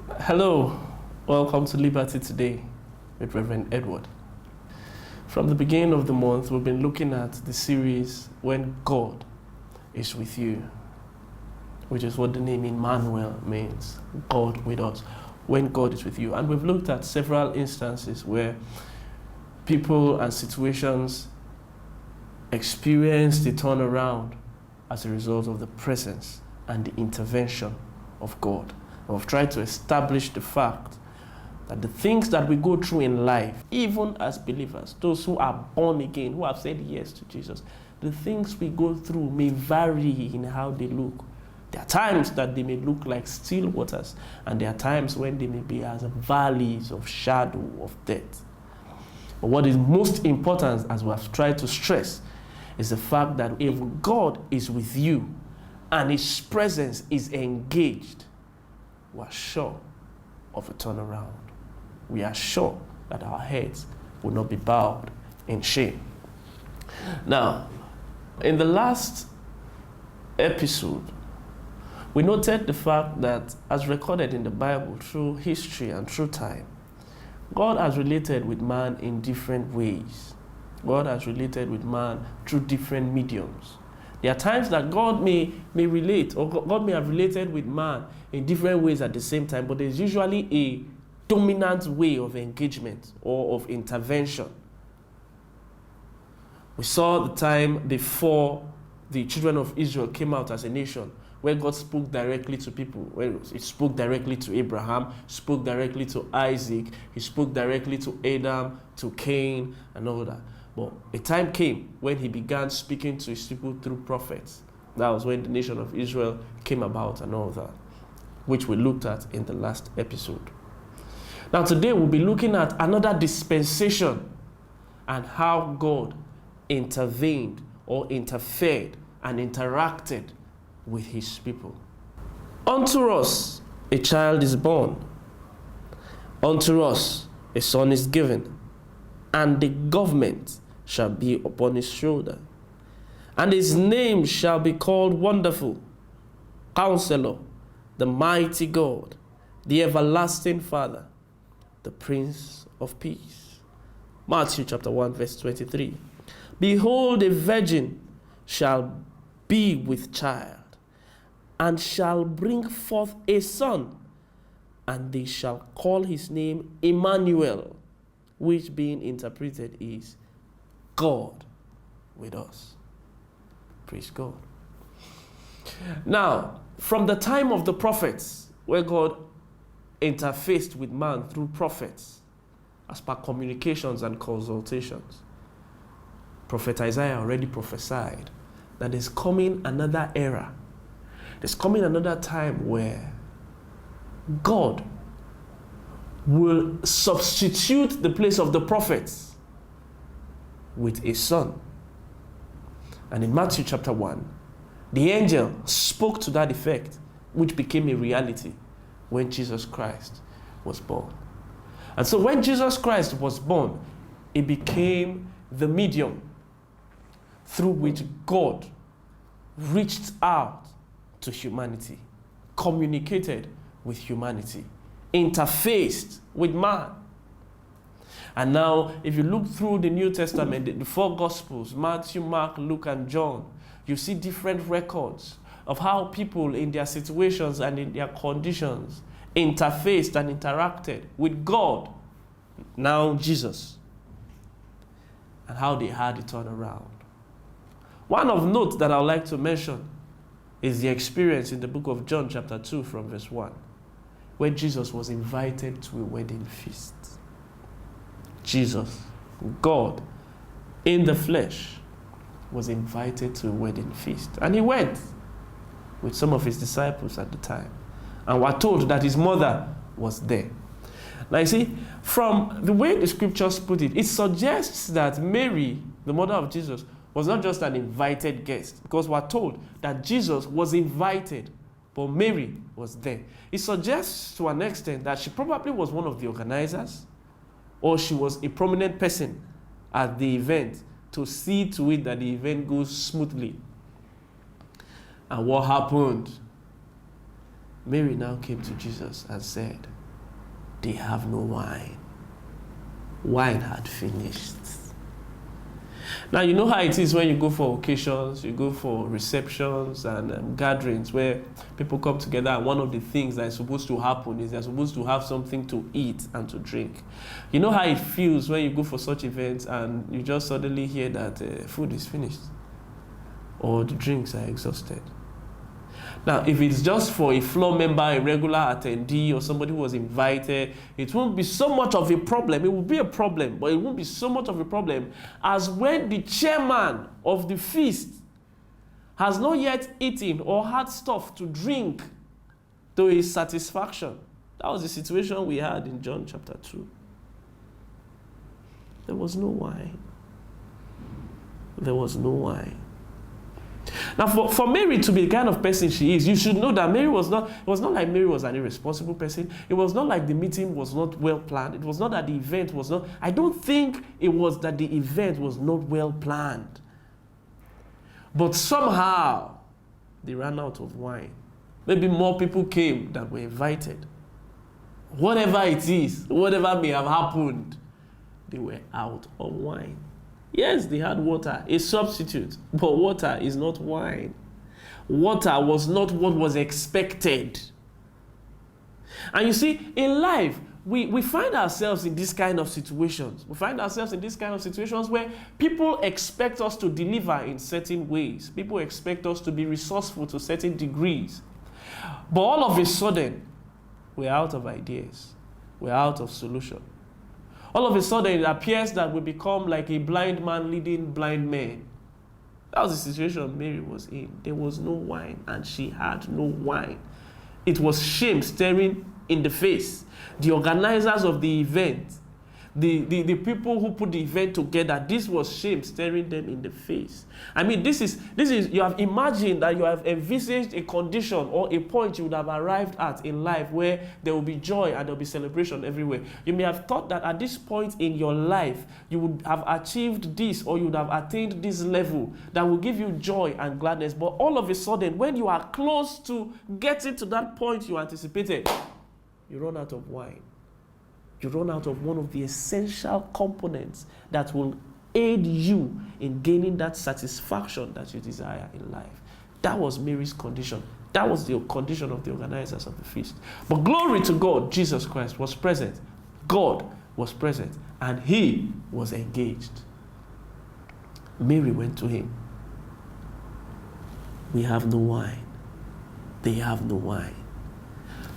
Hello, welcome to Liberty Today with Reverend Edward. From the beginning of the month, we've been looking at the series When God is With You, which is what the name EMMANUEL means, God with us, when God is with you. And we've looked at several instances where people and situations experience the turnaround as a result of the presence and the intervention of God. And we've tried to establish the fact that the things that we go through in life, even as believers, those who are born again, who have said yes to Jesus, the things we go through may vary in how they look. There are times that they may look like still waters, and there are times when they may be as valleys of shadow of death. But what is most important, as we have tried to stress, is the fact that if God is with you and His presence is engaged, we are sure of a turnaround. We are sure that our heads will not be bowed in shame. Now, in the last episode, we noted the fact that, as recorded in the Bible through history and through time, God has related with man in different ways. God has related with man through different mediums. There are times that God may relate, or God may have related with man in different ways at the same time, but there's usually a dominant way of engagement or of intervention. We saw the time before the children of Israel came out as a nation, where God spoke directly to people. Where He spoke directly to Abraham, spoke directly to Isaac, He spoke directly to Adam, to Cain, and all that. But a time came when He began speaking to His people through prophets. That was when the nation of Israel came about and all that, which we looked at in the last episode. Now today we'll be looking at another dispensation and how God intervened or interfered and interacted with His people. Unto us a child is born, unto us a son is given, and the government shall be upon His shoulder. And His name shall be called Wonderful, Counselor, the Mighty God, the Everlasting Father, the Prince of Peace. Matthew chapter 1 verse 23. Behold, a virgin shall be with child, and shall bring forth a son, and they shall call his name EMMANUEL, which being interpreted is God with us. Praise God. Now, from the time of the prophets, where God interfaced with man through prophets, as per communications and consultations, Prophet Isaiah already prophesied that there's coming another era. There's coming another time where God will substitute the place of the prophets with a son. And in Matthew chapter 1, the angel spoke to that effect, which became a reality when Jesus Christ was born. And so when Jesus Christ was born, it became the medium through which God reached out to humanity, communicated with humanity, interfaced with man. And now, if you look through the New Testament, the four Gospels, Matthew, Mark, Luke, and John, you see different records of how people in their situations and in their conditions interfaced and interacted with God, now Jesus, and how they had it turned around. One of note that I would like to mention is the experience in the book of John chapter 2 from verse 1, where Jesus was invited to a wedding feast. Jesus, God, in the flesh, was invited to a wedding feast. And He went with some of His disciples at the time. And we're told that His mother was there. Now you see, from the way the scriptures put it, it suggests that Mary, the mother of Jesus, was not just an invited guest, because we're told that Jesus was invited, but Mary was there. It suggests to an extent that she probably was one of the organizers, or she was a prominent person at the event to see to it that the event goes smoothly. And what happened? Mary now came to Jesus and said, they have no wine. Wine had finished. Now, you know how it is when you go for occasions, you go for receptions and gatherings where people come together, and one of the things that is supposed to happen is they're supposed to have something to eat and to drink. You know how it feels when you go for such events and you just suddenly hear that food is finished or the drinks are exhausted. Now, if it's just for a floor member, a regular attendee, or somebody who was invited, it won't be so much of a problem. It will be a problem, but it won't be so much of a problem as when the chairman of the feast has not yet eaten or had stuff to drink to his satisfaction. That was the situation we had in John chapter 2. There was no wine. There was no wine. Now, for Mary to be the kind of person she is, you should know that Mary was not, it was not like Mary was an irresponsible person. It was not like the meeting was not well planned. It was not that the event was not, I don't think it was that the event was not well planned. But somehow, they ran out of wine. Maybe more people came than were invited. Whatever it is, whatever may have happened, they were out of wine. Yes, they had water, a substitute, but water is not wine. Water was not what was expected. And you see, in life, we find ourselves in this kind of situations. We find ourselves in this kind of situations where people expect us to deliver in certain ways. People expect us to be resourceful to certain degrees. But all of a sudden, we're out of ideas. We're out of solution. All of a sudden, it appears that we become like a blind man leading blind men. That was the situation Mary was in. There was no wine, and she had no wine. It was shame staring in the face. The organizers of the event, the people who put the event together, this was shame staring them in the face. I mean, this is you have imagined that you have envisaged a condition or a point you would have arrived at in life where there will be joy and there will be celebration everywhere. You may have thought that at this point in your life you would have achieved this, or you would have attained this level that will give you joy and gladness. But all of a sudden, when you are close to getting to that point you anticipated, you run out of wine. You run out of one of the essential components that will aid you in gaining that satisfaction that you desire in life. That was Mary's condition. That was the condition of the organizers of the feast. But glory to God, Jesus Christ was present. God was present, and he was engaged. Mary went to him. We have no wine. They have no wine.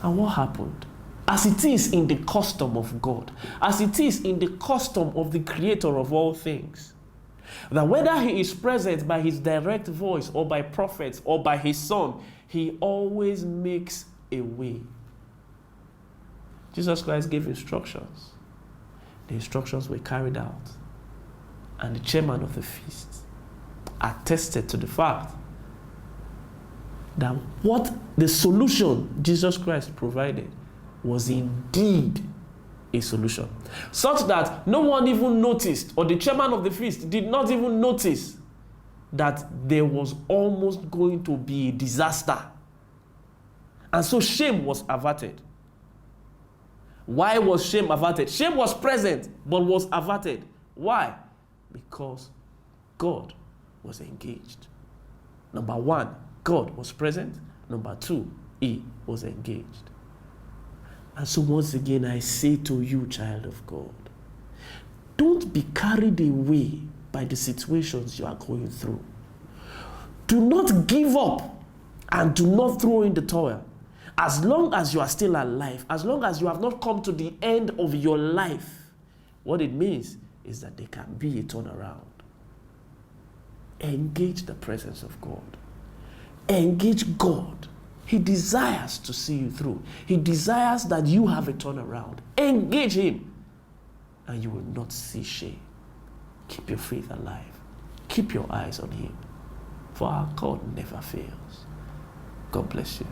And what happened? As it is in the custom of God, as it is in the custom of the creator of all things, that whether he is present by his direct voice or by prophets or by his son, he always makes a way. Jesus Christ gave instructions. The instructions were carried out. And the chairman of the feast attested to the fact that what the solution Jesus Christ provided was indeed a solution. Such that no one even noticed, or the chairman of the feast did not even notice, that there was almost going to be a disaster. And so shame was averted. Why was shame averted? Shame was present, but was averted. Why? Because God was engaged. Number one, God was present. Number two, he was engaged. And so once again, I say to you, child of God, don't be carried away by the situations you are going through. Do not give up and do not throw in the towel. As long as you are still alive, as long as you have not come to the end of your life, what it means is that there can be a turnaround. Engage the presence of God. Engage God. He desires to see you through. He desires that you have a turnaround. Engage him, and you will not see shame. Keep your faith alive. Keep your eyes on him, for our God never fails. God bless you.